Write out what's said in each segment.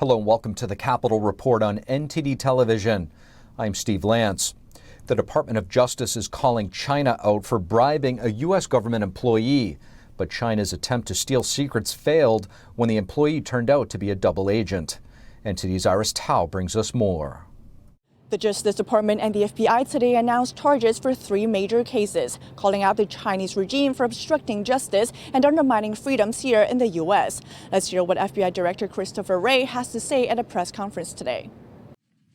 Hello and welcome to the Capitol Report on NTD television. I'm Steve Lance. The Department of Justice is calling China out for bribing a U.S. government employee. But China's attempt to steal secrets failed when the employee turned out to be a double agent. NTD's Iris Tao brings us more. The Justice Department and the FBI today announced charges for 3 major cases, calling out the Chinese regime for obstructing justice and undermining freedoms here in the U.S. Let's hear what FBI Director Christopher Wray has to say at a press conference today.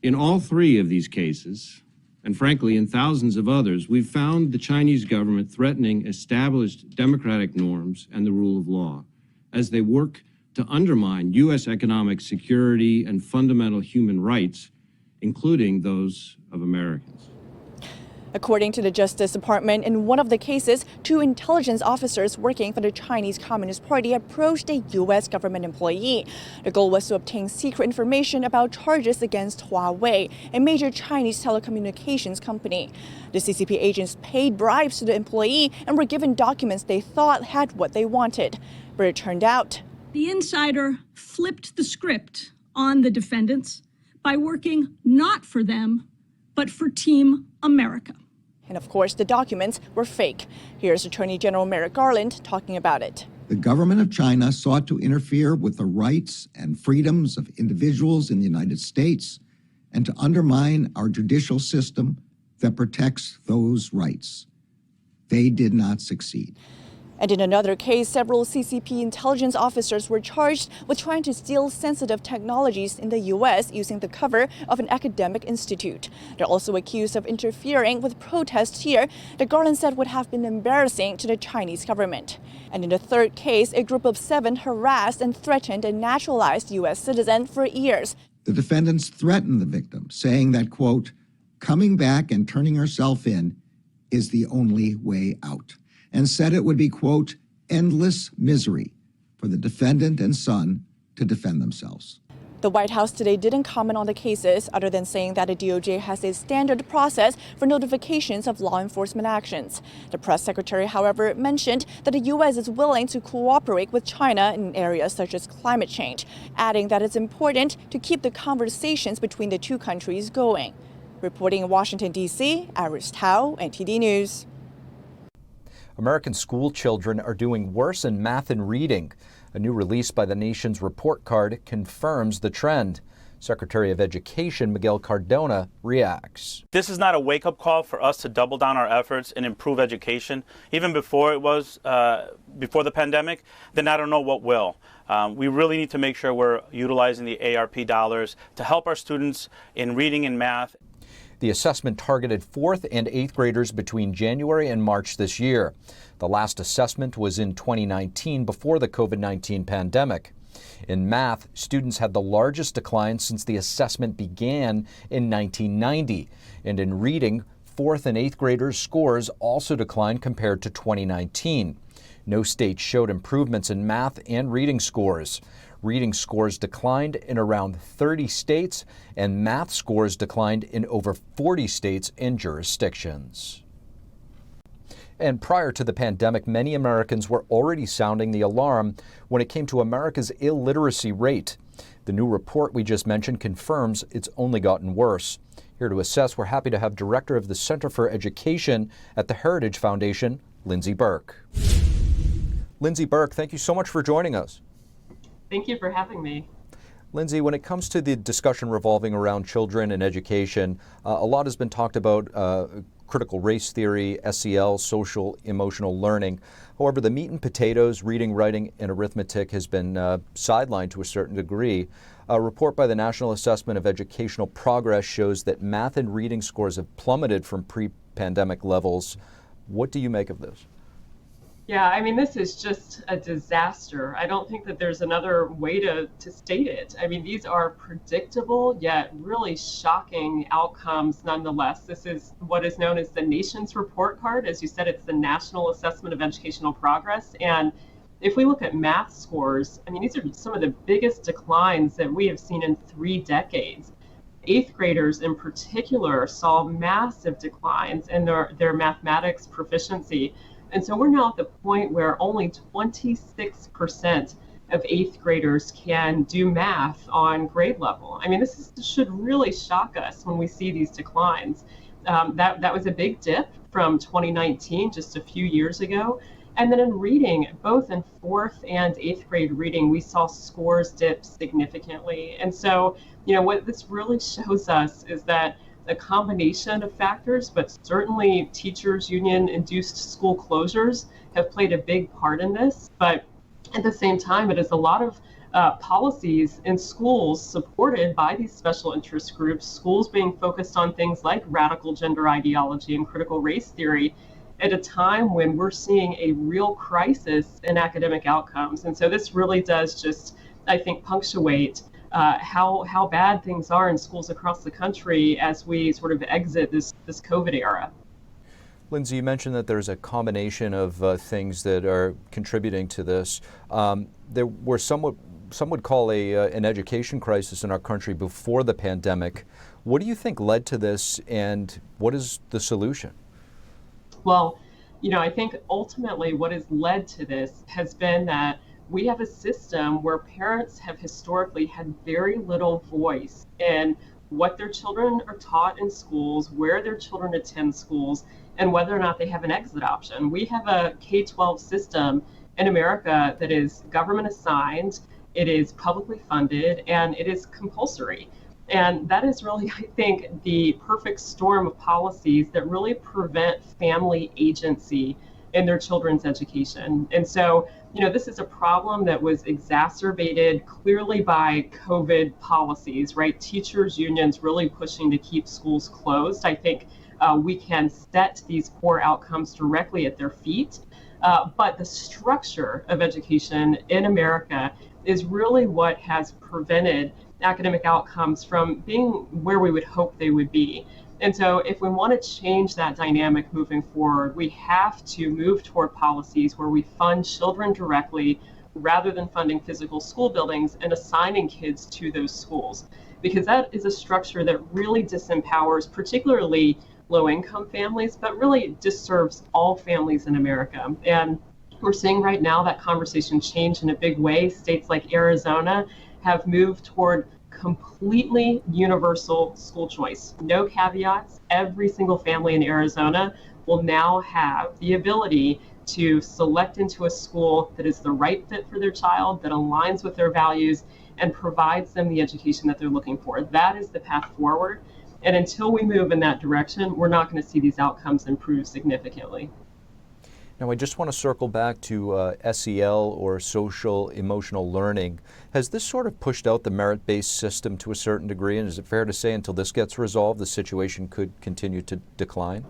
In all 3 of these cases, and frankly in thousands of others, we've found the Chinese government threatening established democratic norms and the rule of law as they work to undermine U.S. economic security and fundamental human rights, including those of Americans. According to the Justice Department, in one of the cases, 2 intelligence officers working for the Chinese Communist Party approached a U.S. government employee. The goal was to obtain secret information about charges against Huawei, a major Chinese telecommunications company. The CCP agents paid bribes to the employee and were given documents they thought had what they wanted. But it turned out the insider flipped the script on the defendants by working not for them, but for Team America. And of course, the documents were fake. Here's Attorney General Merrick Garland talking about it. The government of China sought to interfere with the rights and freedoms of individuals in the United States and to undermine our judicial system that protects those rights. They did not succeed. And in another case, several CCP intelligence officers were charged with trying to steal sensitive technologies in the U.S. using the cover of an academic institute. They're also accused of interfering with protests here that Garland said would have been embarrassing to the Chinese government. And in the third case, a group of 7 harassed and threatened a naturalized U.S. citizen for years. The defendants threatened the victim, saying that, quote, coming back and turning herself in is the only way out, and said it would be, quote, endless misery for the defendant and son to defend themselves. The White House today didn't comment on the cases, other than saying that the DOJ has a standard process for notifications of law enforcement actions. The press secretary, however, mentioned that the U.S. is willing to cooperate with China in areas such as climate change, adding that it's important to keep the conversations between the 2 countries going. Reporting in Washington, D.C., Iris Tao, NTD News. American school children are doing worse in math and reading. A new release by the nation's report card confirms the trend. Secretary of Education Miguel Cardona reacts. This is not a wake-up call for us to double down our efforts and improve education. Even before before the pandemic, then I don't know what will. We really need to make sure we're utilizing the ARP dollars to help our students in reading and math. The assessment targeted 4th and 8th graders between January and March this year. The last assessment was in 2019 before the COVID-19 pandemic. In math, students had the largest decline since the assessment began in 1990. And in reading, 4th and 8th graders' scores also declined compared to 2019. No state showed improvements in math and reading scores. Reading scores declined in around 30 states, and math scores declined in over 40 states and jurisdictions. And prior to the pandemic, many Americans were already sounding the alarm when it came to America's illiteracy rate. The new report we just mentioned confirms it's only gotten worse. Here to assess, we're happy to have Director of the Center for Education at the Heritage Foundation, Lindsey Burke. Lindsey Burke, thank you so much for joining us. Thank you for having me. Lindsey, when it comes to the discussion revolving around children and education, a lot has been talked about critical race theory, SEL, social emotional learning. However, the meat and potatoes, reading, writing, and arithmetic has been sidelined to a certain degree. A report by the National Assessment of Educational Progress shows that math and reading scores have plummeted from pre-pandemic levels. What do you make of this? Yeah, I mean, this is just a disaster. I don't think that there's another way to state it. I mean, these are predictable yet really shocking outcomes nonetheless. This is what is known as the nation's report card. As you said, it's the National Assessment of Educational Progress. And if we look at math scores, I mean, these are some of the biggest declines that we have seen in 3 decades. 8th graders in particular saw massive declines in their mathematics proficiency. And so we're now at the point where only 26% of 8th graders can do math on grade level. I mean, this should really shock us when we see these declines. That was a big dip from 2019, just a few years ago. And then in reading, both in 4th and 8th grade reading, we saw scores dip significantly. And so, what this really shows us is that a combination of factors, but certainly teachers' union-induced school closures have played a big part in this. But at the same time, it is a lot of policies in schools supported by these special interest groups, schools being focused on things like radical gender ideology and critical race theory at a time when we're seeing a real crisis in academic outcomes. And so this really does just, I think, punctuate how bad things are in schools across the country as we sort of exit this COVID era. Lindsey, you mentioned that there's a combination of things that are contributing to this. There were some would call an education crisis in our country before the pandemic. What do you think led to this, and what is the solution? Well, I think ultimately what has led to this has been that we have a system where parents have historically had very little voice in what their children are taught in schools, where their children attend schools, and whether or not they have an exit option. We have a K-12 system in America that is government assigned, it is publicly funded, and it is compulsory. And that is really, I think, the perfect storm of policies that really prevent family agency in their children's education. And so, this is a problem that was exacerbated clearly by COVID policies, right? Teachers' unions really pushing to keep schools closed. I think we can set these core outcomes directly at their feet. But the structure of education in America is really what has prevented academic outcomes from being where we would hope they would be. And so if we want to change that dynamic moving forward, we have to move toward policies where we fund children directly rather than funding physical school buildings and assigning kids to those schools. Because that is a structure that really disempowers particularly low-income families, but really disserves all families in America. And we're seeing right now that conversation change in a big way. States like Arizona have moved toward completely universal school choice. No caveats. Every single family in Arizona will now have the ability to select into a school that is the right fit for their child, that aligns with their values, and provides them the education that they're looking for. That is the path forward. And until we move in that direction, we're not going to see these outcomes improve significantly. Now, I just want to circle back to SEL, or social emotional learning. Has this sort of pushed out the merit-based system to a certain degree? And is it fair to say until this gets resolved, the situation could continue to decline?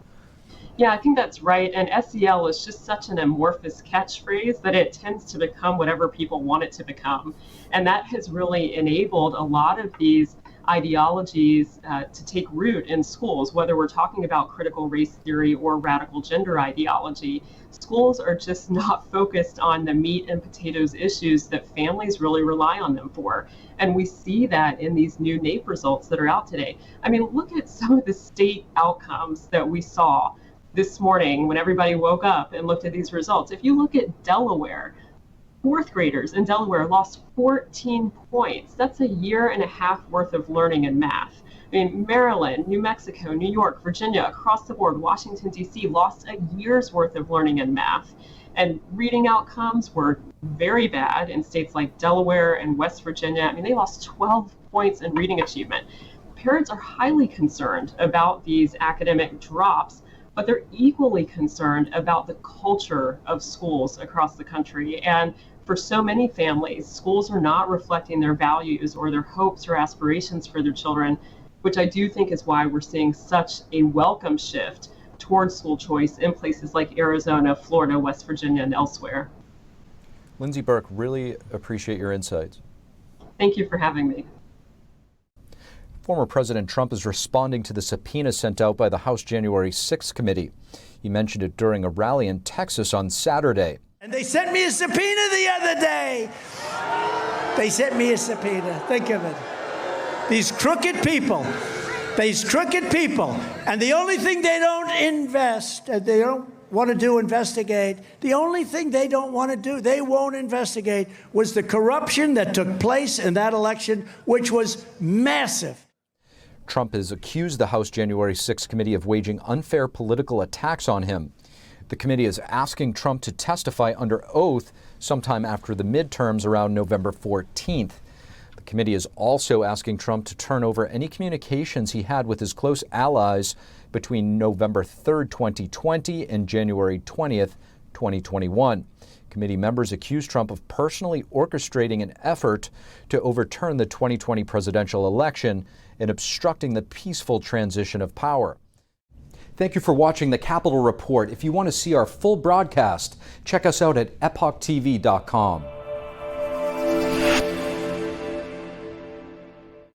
Yeah, I think that's right. And SEL is just such an amorphous catchphrase that it tends to become whatever people want it to become. And that has really enabled a lot of these ideologies to take root in schools, whether we're talking about critical race theory or radical gender ideology. Schools are just not focused on the meat and potatoes issues that families really rely on them for. And we see that in these new NAEP results that are out today. I mean, look at some of the state outcomes that we saw this morning when everybody woke up and looked at these results. If you look at Delaware, 4th graders in Delaware lost 14 points. That's a year and a half worth of learning in math. I mean, Maryland, New Mexico, New York, Virginia, across the board, Washington, D.C. lost a year's worth of learning in math. And reading outcomes were very bad in states like Delaware and West Virginia. I mean, they lost 12 points in reading achievement. Parents are highly concerned about these academic drops, but they're equally concerned about the culture of schools across the country. And for so many families, schools are not reflecting their values or their hopes or aspirations for their children, which I do think is why we're seeing such a welcome shift towards school choice in places like Arizona, Florida, West Virginia, and elsewhere. Lindsey Burke, really appreciate your insights. Thank you for having me. Former President Trump is responding to the subpoena sent out by the House January 6th committee. He mentioned it during a rally in Texas on Saturday. And they sent me a subpoena the other day. They sent me a subpoena. Think of it. These crooked people. And the only thing they don't invest, they don't want to do investigate. The only thing they don't want to do, they won't investigate, was the corruption that took place in that election, which was massive. Trump has accused the House January 6 committee of waging unfair political attacks on him. The committee is asking Trump to testify under oath sometime after the midterms around November 14th. The committee is also asking Trump to turn over any communications he had with his close allies between November 3rd, 2020 and January 20th, 2021. Committee members accuse Trump of personally orchestrating an effort to overturn the 2020 presidential election and obstructing the peaceful transition of power. Thank you for watching the Capitol Report. If you want to see our full broadcast, check us out at epochtv.com.